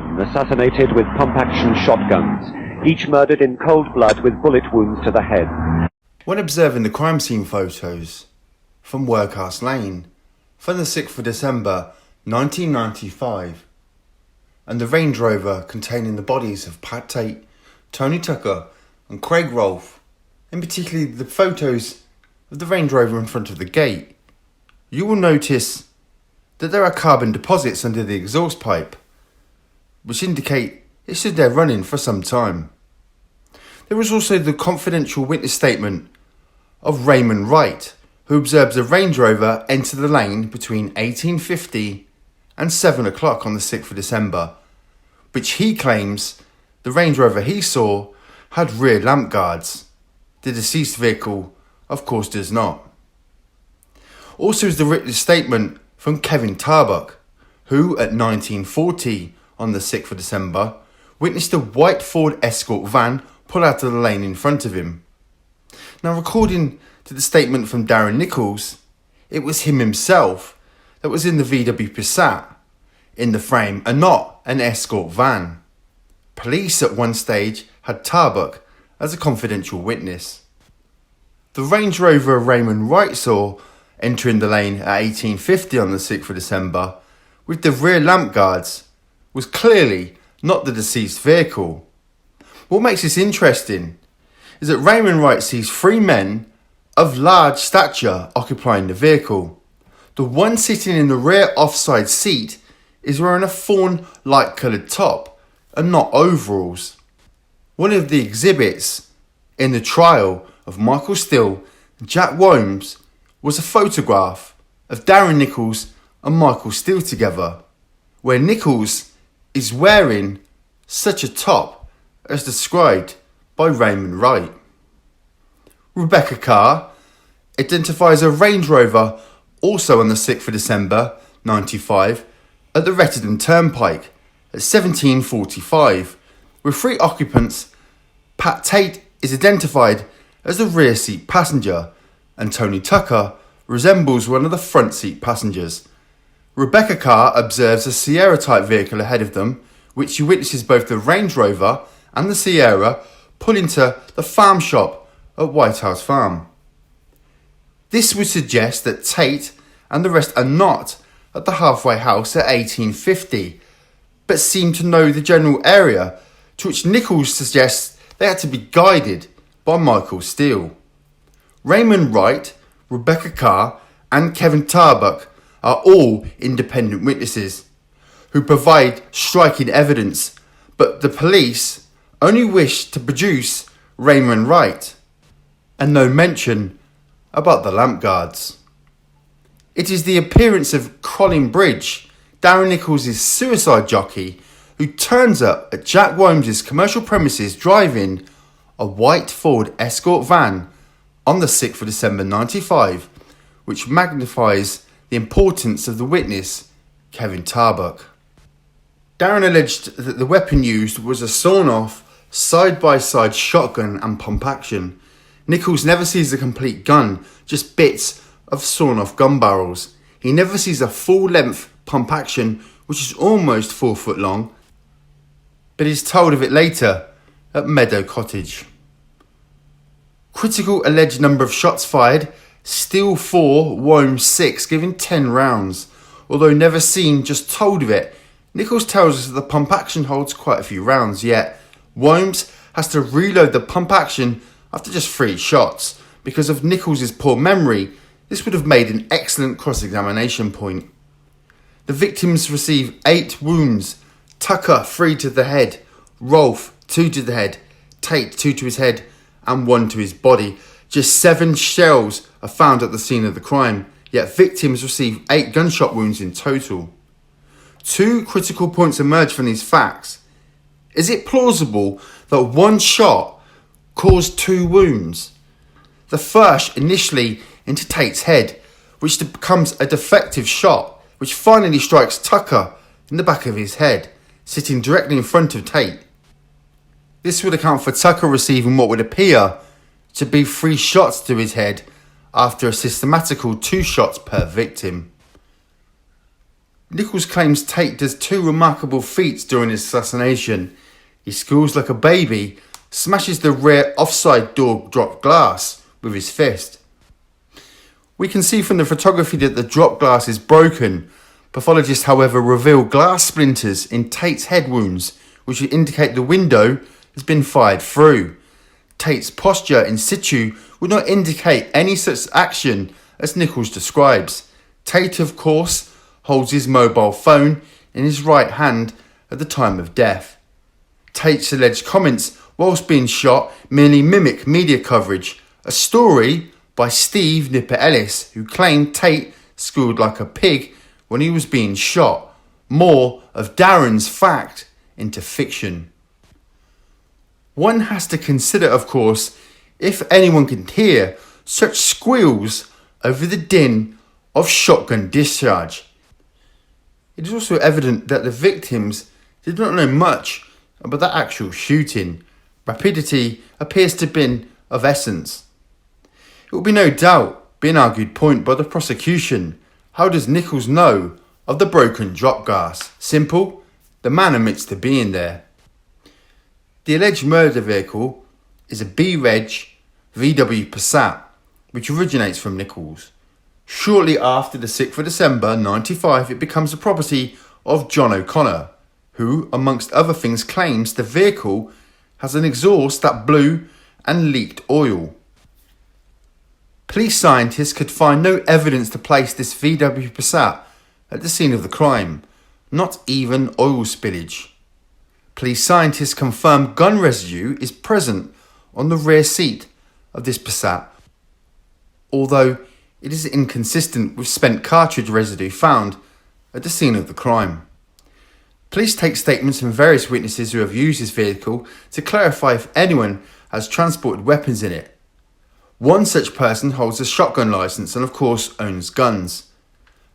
men assassinated with pump-action shotguns, each murdered in cold blood with bullet wounds to the head. When observing the crime scene photos from Workhouse Lane from the 6th of December 1995 and the Range Rover containing the bodies of Pat Tate, Tony Tucker and Craig Rolfe, and particularly the photos of the Range Rover in front of the gate, you will notice that there are carbon deposits under the exhaust pipe, which indicate it stood there running for some time. There was also the confidential witness statement of Raymond Wright, who observes a Range Rover enter the lane between 1850 and 7 o'clock on the 6th of December, which he claims the Range Rover he saw had rear lamp guards. The deceased vehicle, of course, does not. Also is the written statement from Kevin Tarbuck, who at 1940 on the 6th of December witnessed a white Ford Escort van pull out of the lane in front of him. Now, according to the statement from Darren Nicholls, it was him himself that was in the VW Passat in the frame and not an Escort van. Police at one stage had Tarbuck as a confidential witness. The Range Rover Raymond Wright saw entering the lane at 1850 on the 6th of December with the rear lamp guards was clearly not the deceased vehicle. What makes this interesting is that Raymond Wright sees three men of large stature occupying the vehicle. The one sitting in the rear offside seat is wearing a fawn light coloured top and not overalls. One of the exhibits in the trial of Michael Steele and Jack Wombs was a photograph of Darren Nicholls and Michael Steele together, where Nicholls is wearing such a top as described by Raymond Wright. Rebecca Carr identifies a Range Rover also on the 6th of December 95 at the Rettendon Turnpike at 17:45 with three occupants. Pat Tate is identified as the rear seat passenger and Tony Tucker resembles one of the front seat passengers. Rebecca Carr observes a Sierra type vehicle ahead of them, which she witnesses both the Range Rover and the Sierra pull into the farm shop at White House Farm. This would suggest that Tate and the rest are not at the halfway house at 1850, but seem to know the general area, to which Nicholls suggests they had to be guided by Michael Steele. Raymond Wright, Rebecca Carr and Kevin Tarbuck are all independent witnesses who provide striking evidence, but the police only wish to produce Raymond Wright and no mention about the lamp guards. It is the appearance of Colin Bridge, Darren Nicholls' suicide jockey, who turns up at Jack Wombs' commercial premises driving a white Ford Escort van on the 6th of December 95, which magnifies the importance of the witness, Kevin Tarbuck. Darren alleged that the weapon used was a sawn-off, side-by-side shotgun and pump-action. Nicholls never sees the complete gun, just bits of sawn-off gun barrels. He never sees a full-length pump-action, which is almost 4 foot long, but is told of it later at Meadow Cottage. Critical alleged number of shots fired, Steele 4, Wombs 6, giving 10 rounds. Although never seen, just told of it, Nicholls tells us that the pump action holds quite a few rounds, yet Wombs has to reload the pump action after just 3 shots. Because of Nicholls' poor memory, this would have made an excellent cross-examination point. The victims receive 8 wounds, Tucker 3 to the head, Rolfe 2 to the head, Tate 2 to his head and 1 to his body. Just 7 shells are found at the scene of the crime, yet victims receive 8 gunshot wounds in total. 2 critical points emerge from these facts. Is it plausible that one shot caused 2 wounds? The first initially into Tate's head, which becomes a defective shot, which finally strikes Tucker in the back of his head, sitting directly in front of Tate. This would account for Tucker receiving what would appear to be 3 shots to his head after a systematical 2 shots per victim. Nicholls claims Tate does two remarkable feats during his assassination. He squeals like a baby, smashes the rear offside door drop glass with his fist. We can see from the photography that the drop glass is broken. Pathologists, however, reveal glass splinters in Tate's head wounds, which would indicate the window has been fired through. Tate's posture in situ would not indicate any such action as Nicholls describes. Tate, of course, holds his mobile phone in his right hand at the time of death. Tate's alleged comments whilst being shot merely mimic media coverage, a story by Steve Nipper Ellis, who claimed Tate squealed like a pig when he was being shot. More of Darren's fact into fiction. One has to consider, of course, if anyone can hear such squeals over the din of shotgun discharge. It is also evident that the victims did not know much about the actual shooting. Rapidity appears to have been of essence. It will be no doubt be an argued point by the prosecution. How does Nicholls know of the broken drop glass? Simple, the man admits to being there. The alleged murder vehicle is a B-Reg VW Passat, which originates from Nicholls. Shortly after the 6th of December 95, it becomes the property of John O'Connor, who, amongst other things, claims the vehicle has an exhaust that blew and leaked oil. Police scientists could find no evidence to place this VW Passat at the scene of the crime, not even oil spillage. Police scientists confirm gun residue is present on the rear seat of this Passat, although it is inconsistent with spent cartridge residue found at the scene of the crime. Police take statements from various witnesses who have used this vehicle to clarify if anyone has transported weapons in it. One such person holds a shotgun licence and of course owns guns.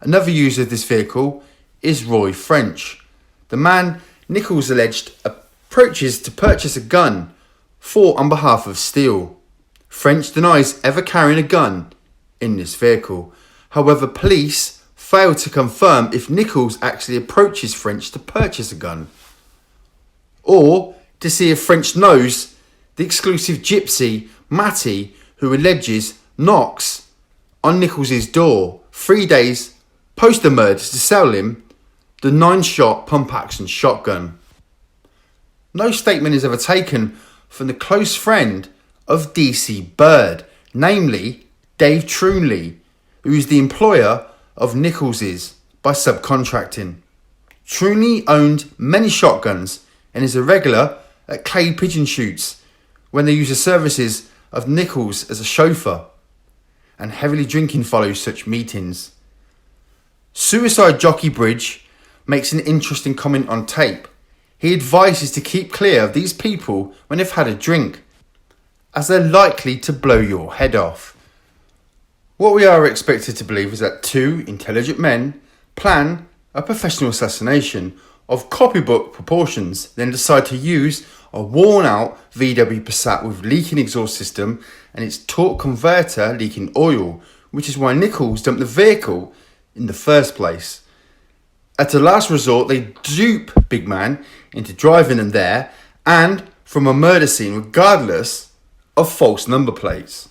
Another user of this vehicle is Roy French. The man Nicholls alleged approaches to purchase a gun for on behalf of Steele. French denies ever carrying a gun in this vehicle. However, police failed to confirm if Nicholls actually approaches French to purchase a gun, or to see if French knows the exclusive gypsy, Matty, who alleges knocks on Nicholls' door 3 days post the murders to sell him the 9-shot pump-action shotgun. No statement is ever taken from the close friend of DC Bird, namely Dave Troonley, who is the employer of Nicholls' by subcontracting. Troonley owned many shotguns and is a regular at clay pigeon shoots when they use the services of Nicholls as a chauffeur, and heavily drinking follows such meetings. Suicide Jockey Bridge makes an interesting comment on tape. He advises to keep clear of these people when they've had a drink, as they're likely to blow your head off. What we are expected to believe is that two intelligent men plan a professional assassination of copybook proportions, then decide to use a worn-out VW Passat with leaking exhaust system and its torque converter leaking oil, which is why Nicholls dumped the vehicle in the first place. At a last resort, they dupe Big Man into driving them there and from a murder scene regardless of false number plates.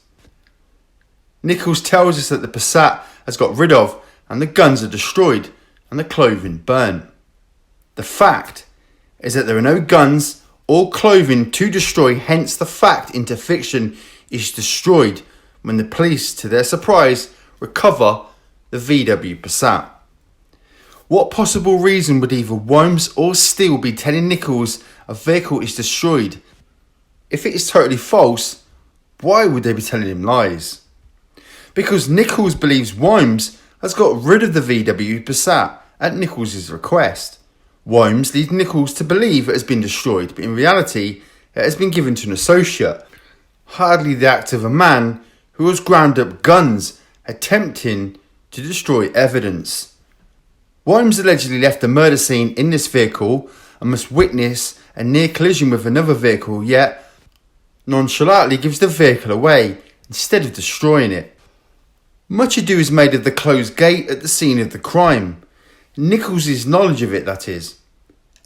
Nicholls tells us that the Passat has got rid of and the guns are destroyed and the clothing burnt. The fact is that there are no guns or clothing to destroy, hence the fact into fiction is destroyed when the police, to their surprise, recover the VW Passat. What possible reason would either Wholmes or Steele be telling Nicholls a vehicle is destroyed? If it is totally false, why would they be telling him lies? Because Nicholls believes Wholmes has got rid of the VW Passat at Nicholls' request. Wholmes leads Nicholls to believe it has been destroyed, but in reality it has been given to an associate. Hardly the act of a man who has ground up guns attempting to destroy evidence. Wholmes allegedly left the murder scene in this vehicle and must witness a near collision with another vehicle, yet nonchalantly gives the vehicle away instead of destroying it. Much ado is made of the closed gate at the scene of the crime. Nicholls' knowledge of it, that is.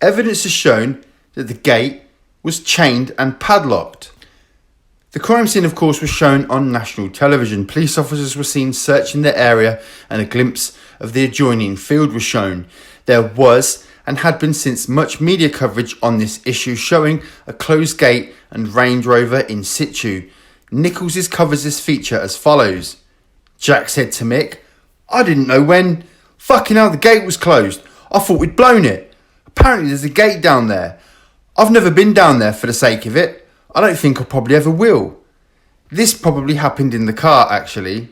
Evidence has shown that the gate was chained and padlocked. The crime scene, of course, was shown on national television. Police officers were seen searching the area and a glimpse of the adjoining field was shown. There was and had been since much media coverage on this issue showing a closed gate and Range Rover in situ. Nicholls covers this feature as follows. Jack said to Mick, "I didn't know when. Fucking hell, the gate was closed. I thought we'd blown it. Apparently there's a gate down there. I've never been down there for the sake of it. I don't think I probably ever will." This probably happened in the car, actually.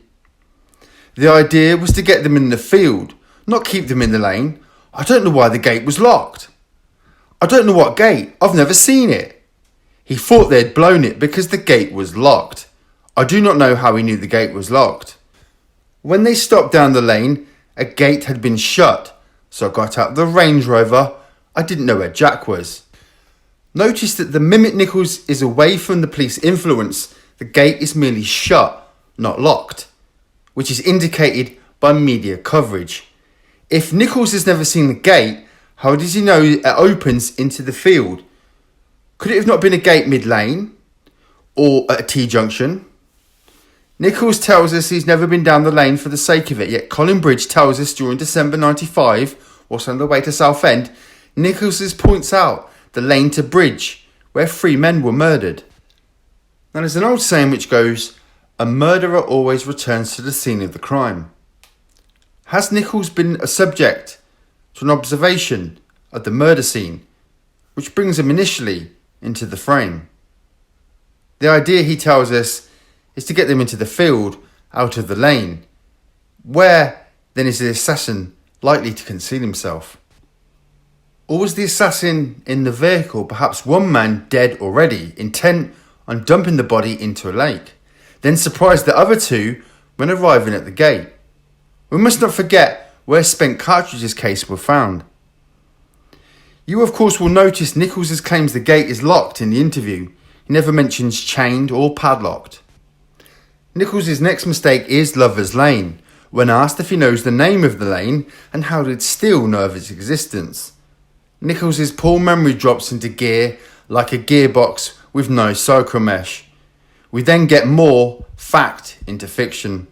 The idea was to get them in the field, not keep them in the lane. I don't know why the gate was locked. "I don't know what gate. I've never seen it." He thought they'd blown it because the gate was locked. I do not know how he knew the gate was locked. When they stopped down the lane, a gate had been shut, so I got out of the Range Rover. I didn't know where Jack was. Notice that the minute Nicholls is away from the police influence, the gate is merely shut, not locked, which is indicated by media coverage. If Nicholls has never seen the gate, how does he know it opens into the field? Could it have not been a gate mid-lane or at a T-junction? Nicholls tells us he's never been down the lane for the sake of it, yet Colin Bridge tells us during December 95, whilst on the way to Southend, Nicholls points out the lane to Bridge, where 3 men were murdered. Now there's an old saying which goes, "A murderer always returns to the scene of the crime." Has Nicholls been a subject to an observation of the murder scene, which brings him initially into the frame? The idea, he tells us, is to get them into the field, out of the lane. Where then is the assassin likely to conceal himself? Or was the assassin in the vehicle, perhaps one man dead already, intent on dumping the body into a lake, then surprised the other 2 when arriving at the gate? We must not forget where spent cartridges case were found. You of course will notice Nicholls claims the gate is locked in the interview. He never mentions chained or padlocked. Nicholls' next mistake is Lover's Lane, when asked if he knows the name of the lane and how did Steele know of its existence. Nicholls' poor memory drops into gear like a gearbox with no cyclomesh. We then get more fact into fiction.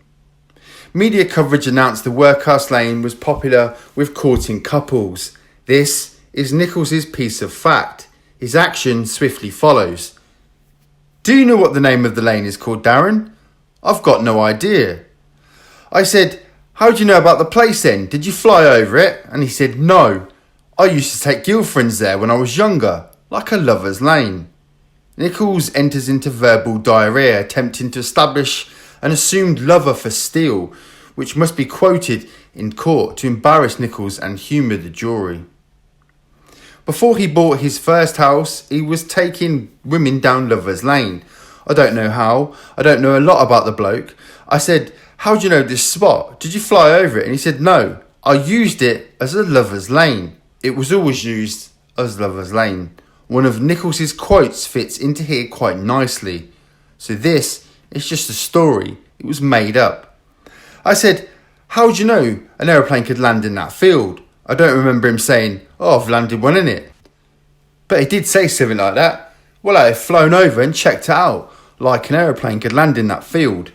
Media coverage announced the Workhouse Lane was popular with courting couples. This is Nicholls' piece of fact. His action swiftly follows. "Do you know what the name of the lane is called, Darren?" "I've got no idea." I said, "How do you know about the place then? Did you fly over it?" And he said, "No. I used to take girlfriends there when I was younger, like a lover's lane." Nicholls enters into verbal diarrhea, attempting to establish an assumed lover for Steele, which must be quoted in court to embarrass Nicholls and humour the jury. Before he bought his first house, he was taking women down Lover's Lane. I don't know how. I don't know a lot about the bloke. I said, "How do you know this spot? Did you fly over it?" And he said, "No, I used it as a Lover's Lane. It was always used as Lover's Lane." One of Nicholls' quotes fits into here quite nicely. So this is just a story. It was made up. I said, "How do you know an aeroplane could land in that field?" I don't remember him saying, "Oh, I've landed one in it." But he did say something like that. Well, I have flown over and checked it out, like an aeroplane could land in that field.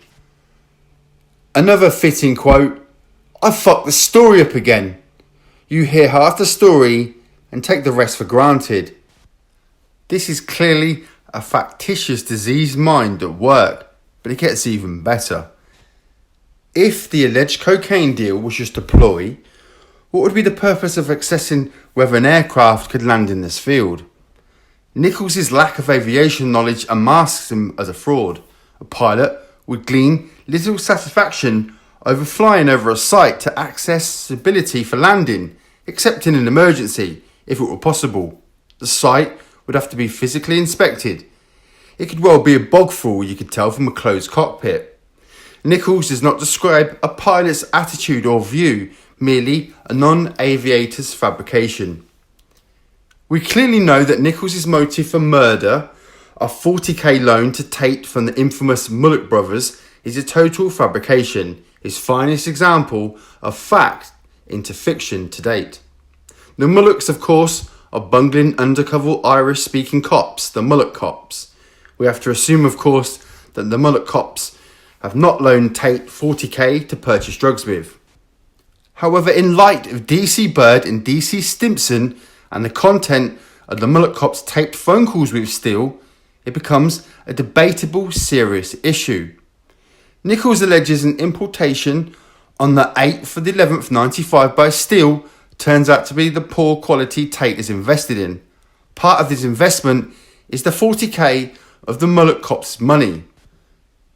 Another fitting quote, "I fucked the story up again." You hear half the story and take the rest for granted. This is clearly a factitious diseased mind at work, but it gets even better. If the alleged cocaine deal was just a ploy, what would be the purpose of assessing whether an aircraft could land in this field? Nicholls' lack of aviation knowledge unmasks him as a fraud. A pilot would glean little satisfaction over flying over a site to accessibility for landing, except in an emergency, if it were possible. The site would have to be physically inspected. It could well be a bog fall, you could tell from a closed cockpit. Nicholls does not describe a pilot's attitude or view, merely a non-aviator's fabrication. We clearly know that Nicholls' motive for murder, a 40k loan to Tate from the infamous Mullock brothers, is a total fabrication. His finest example of fact into fiction to date. The Mullocks, of course, are bungling undercover Irish-speaking cops, the Mullock cops. We have to assume, of course, that the Mullock cops have not loaned Tate 40k to purchase drugs with. However, in light of DC Bird and DC Stimpson and the content of the Mullock cops' taped phone calls with Steele, it becomes a debatable, serious issue. Nicholls alleges an importation on the 8th of the 11th 95 by Steele turns out to be the poor quality Tate is invested in. Part of this investment is the 40k of the Mullock cops' money.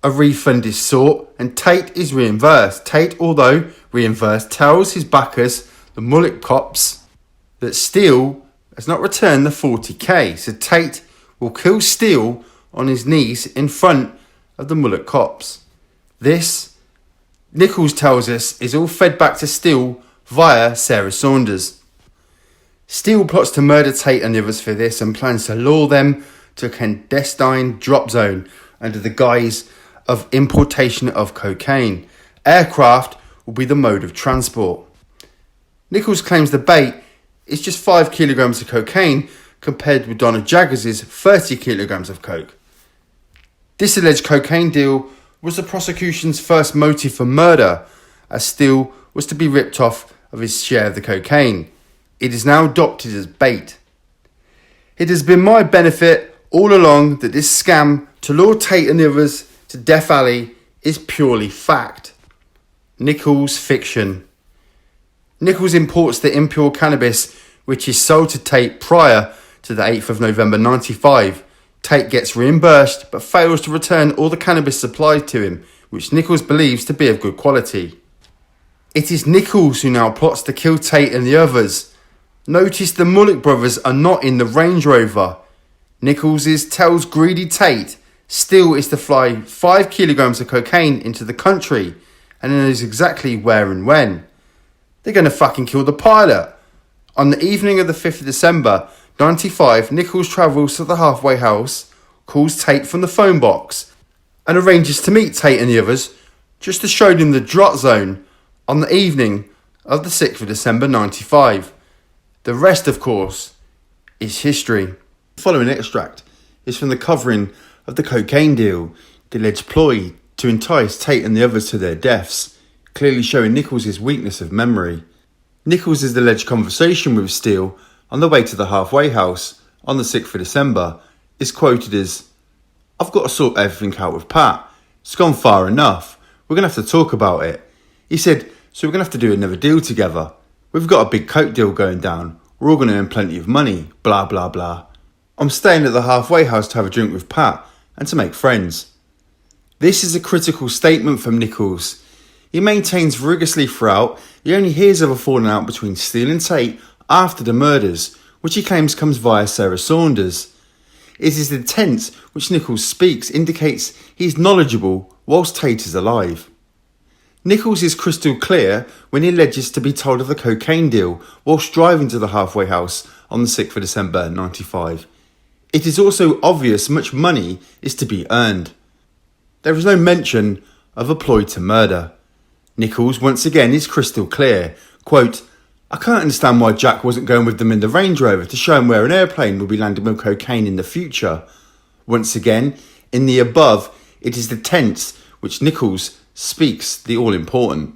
A refund is sought and Tate is reimbursed. Tate, although reimbursed, tells his backers, the Mullock cops, that Steele has not returned the 40k, so Tate will kill Steele on his knees in front of the Mullock cops. This, Nicholls tells us, is all fed back to Steele via Sarah Saunders. Steele plots to murder Tate and the others for this and plans to lure them to a clandestine drop zone under the guise of importation of cocaine. Aircraft will be the mode of transport. Nicholls claims the bait is just 5 kilograms of cocaine compared with Donna Jaggers' 30 kilograms of coke. This alleged cocaine deal was the prosecution's first motive for murder, as Steele was to be ripped off of his share of the cocaine. It is now adopted as bait. It has been my benefit all along that this scam to lure Tate and the others to Death Alley is purely fact. Nicholls fiction. Nicholls imports the impure cannabis which is sold to Tate prior to the 8th of November 95. Tate gets reimbursed but fails to return all the cannabis supplied to him, which Nicholls believes to be of good quality. It is Nicholls who now plots to kill Tate and the others. Notice the Mullock brothers are not in the Range Rover. Nicholls tells greedy Tate Steele is to fly 5 kilograms of cocaine into the country and knows exactly where and when. They're going to fucking kill the pilot. On the evening of the 5th of December 95, Nicholls travels to the halfway house, calls Tate from the phone box and arranges to meet Tate and the others just to show them the drop zone on the evening of the 6th of December 95. The rest, of course, is history. The following extract is from the covering of the cocaine deal, the alleged ploy to entice Tate and the others to their deaths, clearly showing Nicholls' weakness of memory. Nicholls' alleged conversation with Steele on the way to the halfway house on the 6th of December is quoted as, "I've got to sort everything out with Pat. It's gone far enough. We're going to have to talk about it." He said, "So we're going to have to do another deal together. We've got a big coke deal going down. We're all going to earn plenty of money, blah, blah, blah. I'm staying at the halfway house to have a drink with Pat and to make friends." This is a critical statement from Nicholls. He maintains rigorously throughout he only hears of a falling out between Steele and Tate after the murders, which he claims comes via Sarah Saunders. It is the intent which Nicholls speaks indicates he is knowledgeable whilst Tate is alive. Nicholls is crystal clear when he alleges to be told of the cocaine deal whilst driving to the halfway house on the 6th of December 95. It is also obvious much money is to be earned. There is no mention of a ploy to murder. Nicholls once again is crystal clear. Quote, "I can't understand why Jack wasn't going with them in the Range Rover to show him where an airplane will be landing with cocaine in the future." Once again, in the above, it is the tense which Nicholls speaks the all-important.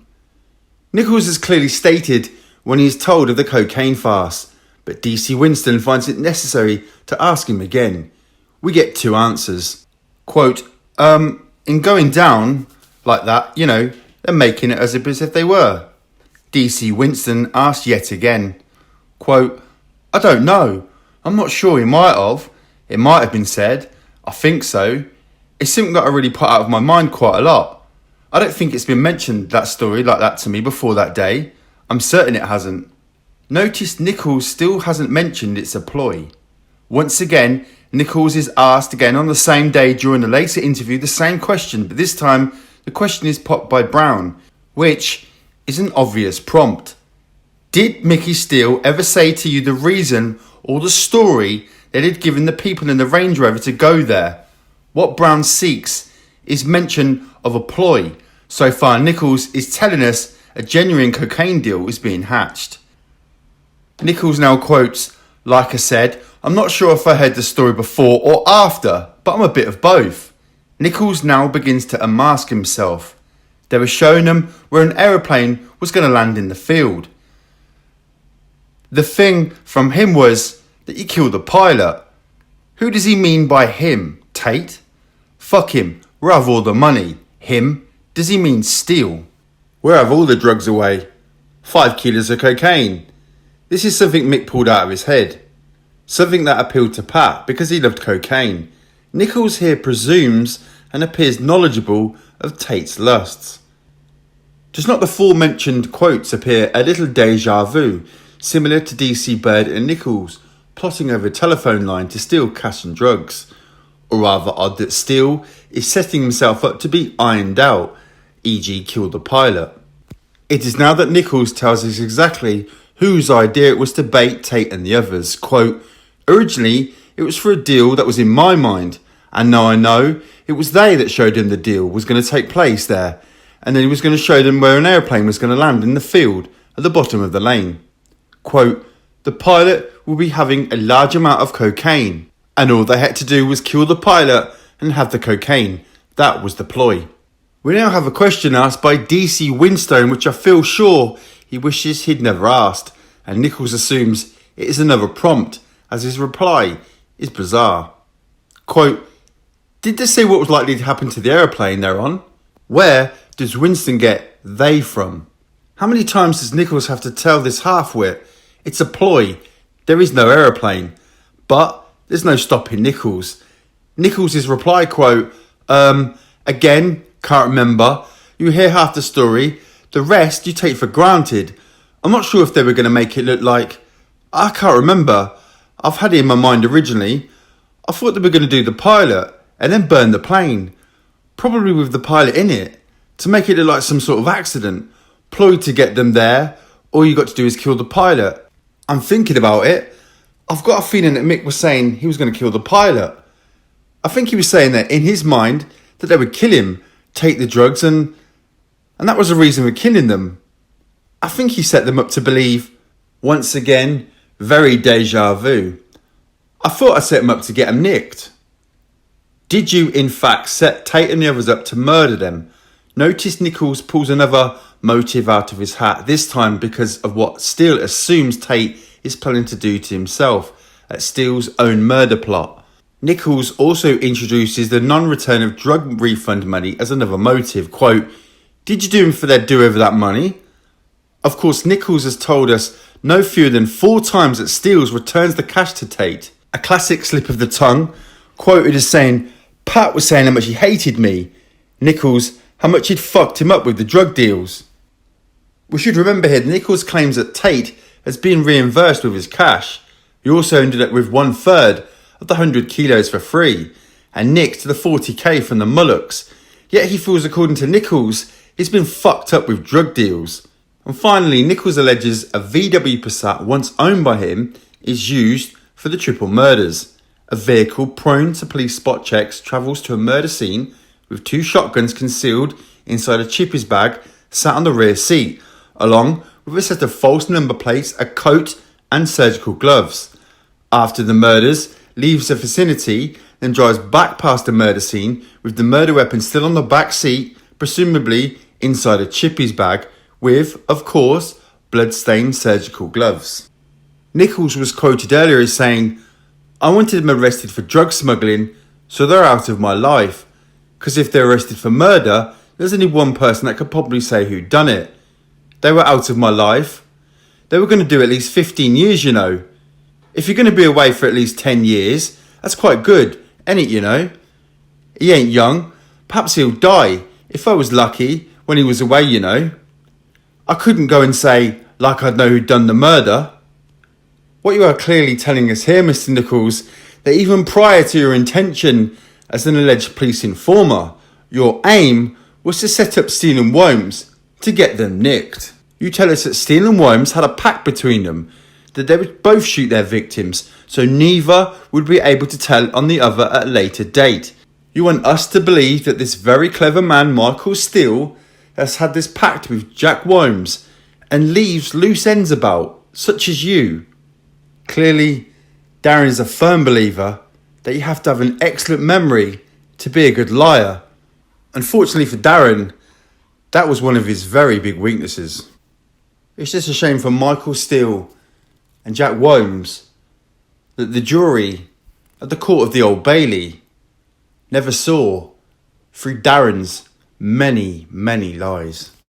Nicholls has clearly stated when he is told of the cocaine farce, but DC Winston finds it necessary to ask him again. We get two answers. Quote, in going down like that, they're making it as if they were. DC Winston asked yet again. Quote, "I don't know. I'm not sure he might have. It might have been said. I think so. It's something that I really put out of my mind quite a lot. I don't think it's been mentioned, that story like that to me before that day. I'm certain it hasn't." Notice Nicholls still hasn't mentioned it's a ploy. Once again, Nicholls is asked again on the same day during a later interview the same question, but this time the question is popped by Brown, which is an obvious prompt. Did Mickey Steele ever say to you the reason or the story that he'd given the people in the Range Rover to go there? What Brown seeks is mention of a ploy. So far, Nicholls is telling us a genuine cocaine deal is being hatched. Nicholls now quotes, "Like I said, I'm not sure if I heard the story before or after, but I'm a bit of both." Nicholls now begins to unmask himself. They were showing him where an aeroplane was going to land in the field. The thing from him was that he killed the pilot. Who does he mean by him? Tate? Fuck him. Where have all the money? Him? Does he mean Steele? Where have all the drugs away? 5 kilos of cocaine. This is something Mick pulled out of his head. Something that appealed to Pat because he loved cocaine. Nicholls here presumes and appears knowledgeable of Tate's lusts. Does not the aforementioned quotes appear a little déjà vu, similar to DC Bird and Nicholls plotting over a telephone line to steal cash and drugs? Or rather odd that Steele is setting himself up to be ironed out, e.g. kill the pilot. It is now that Nicholls tells us exactly whose idea it was to bait Tate and the others. Quote, "Originally, it was for a deal that was in my mind, and now I know it was they that showed him the deal was going to take place there, and then he was going to show them where an airplane was going to land in the field at the bottom of the lane. Quote, the pilot will be having a large amount of cocaine, and all they had to do was kill the pilot and have the cocaine. That was the ploy." We now have a question asked by DC Winstone, which I feel sure he wishes he'd never asked, and Nicholls assumes it is another prompt, as his reply is bizarre. Quote, "Did they say what was likely to happen to the aeroplane they're on? Where does Winston get they from?" How many times does Nicholls have to tell this half-wit? It's a ploy. There is no aeroplane. But there's no stopping Nicholls. Nicholls' reply, quote, "Again, can't remember. You hear half the story. The rest you take for granted. I'm not sure if they were going to make it look like... I can't remember. I've had it in my mind originally. I thought they were going to do the pilot and then burn the plane. Probably with the pilot in it. To make it look like some sort of accident. Ploy to get them there. All you got to do is kill the pilot. I'm thinking about it. I've got a feeling that Mick was saying he was going to kill the pilot. I think he was saying that in his mind that they would kill him, take the drugs and that was the reason for killing them. I think he set them up to believe, once again, very déjà vu. I thought I set him up to get them nicked." Did you in fact set Tate and the others up to murder them? Notice Nicholls pulls another motive out of his hat, this time because of what Steele assumes Tate is planning to do to himself at Steele's own murder plot. Nicholls also introduces the non-return of drug refund money as another motive. Quote, "Did you do him for their do over that money?" Of course, Nicholls has told us no fewer than 4 times that Steele returns the cash to Tate. A classic slip of the tongue, quoted as saying, "Pat was saying how much he hated me." Nicholls, how much he'd fucked him up with the drug deals. We should remember here that Nicholls claims that Tate has been reimbursed with his cash. He also ended up with 1/3 of the 100 kilos for free and nicked the 40k from the Mullocks. Yet he feels, according to Nicholls, he's been fucked up with drug deals. And finally, Nicholls alleges a VW Passat once owned by him is used for the triple murders. A vehicle prone to police spot checks travels to a murder scene with 2 shotguns concealed inside a chippy's bag sat on the rear seat, along with a set of false number plates, a coat and surgical gloves. After the murders, leaves the vicinity, then drives back past the murder scene with the murder weapon still on the back seat, presumably inside a chippy's bag with, of course, blood-stained surgical gloves. Nicholls was quoted earlier as saying, "I wanted them arrested for drug smuggling, so they're out of my life. Because if they're arrested for murder, there's only one person that could probably say who done it. They were out of my life. They were going to do at least 15 years, you know. If you're going to be away for at least 10 years, that's quite good, ain't it, you know? He ain't young. Perhaps he'll die, if I was lucky, when he was away, you know. I couldn't go and say, like I'd know who'd done the murder." What you are clearly telling us here, Mr. Nicholls, that even prior to your intention as an alleged police informer, your aim was to set up Steele and Worms to get them nicked. You tell us that Steele and Worms had a pact between them, that they would both shoot their victims, so neither would be able to tell on the other at a later date. You want us to believe that this very clever man, Michael Steele, that's had this pact with Jack Wilmes and leaves loose ends about, such as you. Clearly, Darren is a firm believer that you have to have an excellent memory to be a good liar. Unfortunately for Darren, that was one of his very big weaknesses. It's just a shame for Michael Steele and Jack Wilmes that the jury at the court of the Old Bailey never saw through Darren's many, many lies.